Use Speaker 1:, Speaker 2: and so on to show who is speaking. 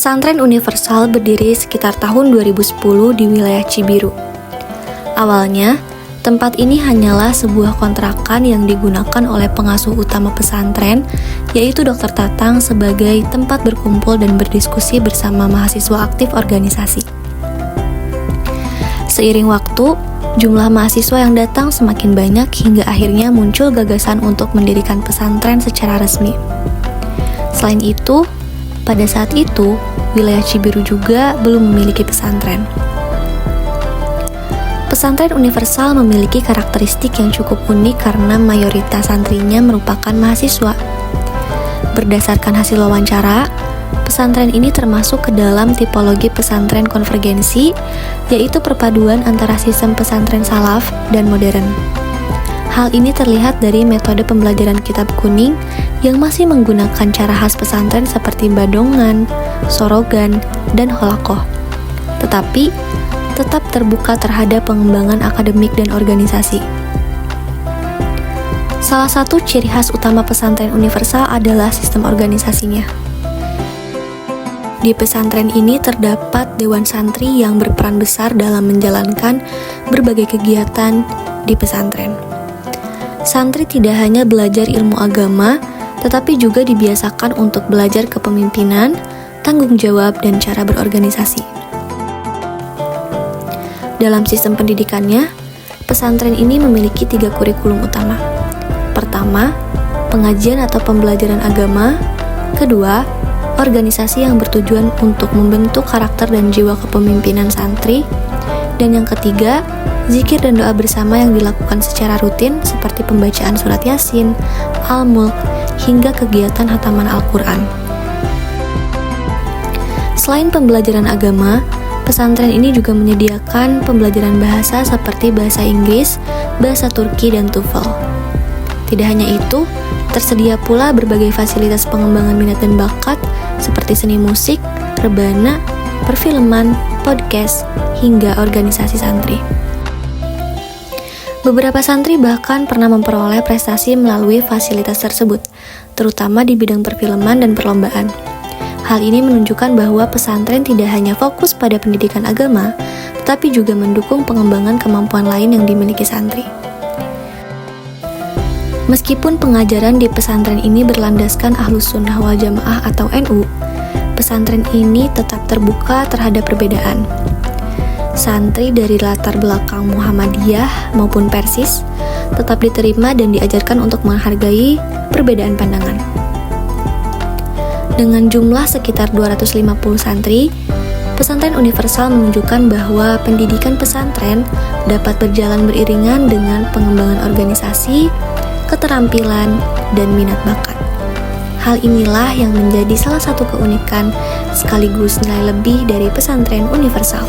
Speaker 1: Pesantren Universal berdiri sekitar tahun 2010 di wilayah Cibiru. Awalnya, tempat ini hanyalah sebuah kontrakan yang digunakan oleh pengasuh utama pesantren, yaitu Dr. Tatang, sebagai tempat berkumpul dan berdiskusi bersama mahasiswa aktif organisasi. Seiring waktu, jumlah mahasiswa yang datang semakin banyak hingga akhirnya muncul gagasan untuk mendirikan pesantren secara resmi. Selain itu, pada saat itu, wilayah Cibiru juga belum memiliki pesantren. Pesantren Universal memiliki karakteristik yang cukup unik karena mayoritas santrinya merupakan mahasiswa. Berdasarkan hasil wawancara, pesantren ini termasuk ke dalam tipologi pesantren konvergensi, yaitu perpaduan antara sistem pesantren salaf dan modern. Hal ini terlihat dari metode pembelajaran kitab kuning yang masih menggunakan cara khas pesantren seperti badongan, sorogan, dan holakoh. Tetapi, tetap terbuka terhadap pengembangan akademik dan organisasi. Salah satu ciri khas utama pesantren Universal adalah sistem organisasinya. Di pesantren ini terdapat dewan santri yang berperan besar dalam menjalankan berbagai kegiatan di pesantren. Santri tidak hanya belajar ilmu agama, tetapi juga dibiasakan untuk belajar kepemimpinan, tanggung jawab, dan cara berorganisasi. Dalam sistem pendidikannya, pesantren ini memiliki 3 kurikulum utama. Pertama, pengajian atau pembelajaran agama. Kedua, organisasi yang bertujuan untuk membentuk karakter dan jiwa kepemimpinan santri. Dan yang ketiga, zikir dan doa bersama yang dilakukan secara rutin seperti pembacaan surat Yasin, Al-Mulk, hingga kegiatan hataman Al-Quran. Selain pembelajaran agama, pesantren ini juga menyediakan pembelajaran bahasa seperti bahasa Inggris, bahasa Turki, dan TOEFL. Tidak hanya itu, tersedia pula berbagai fasilitas pengembangan minat dan bakat seperti seni musik, rebana, perfilman, podcast, hingga organisasi santri. Beberapa santri bahkan pernah memperoleh prestasi melalui fasilitas tersebut, terutama di bidang perfilman dan perlombaan. Hal ini menunjukkan bahwa pesantren tidak hanya fokus pada pendidikan agama, tetapi juga mendukung pengembangan kemampuan lain yang dimiliki santri. Meskipun pengajaran di pesantren ini berlandaskan Ahlus Sunnah wal Jamaah atau NU, pesantren ini tetap terbuka terhadap perbedaan. Santri dari latar belakang Muhammadiyah maupun Persis tetap diterima dan diajarkan untuk menghargai perbedaan pandangan. Dengan jumlah sekitar 250 santri, pesantren Universal menunjukkan bahwa pendidikan pesantren dapat berjalan beriringan dengan pengembangan organisasi, keterampilan, dan minat bakat. Hal inilah yang menjadi salah satu keunikan sekaligus nilai lebih dari pesantren Universal.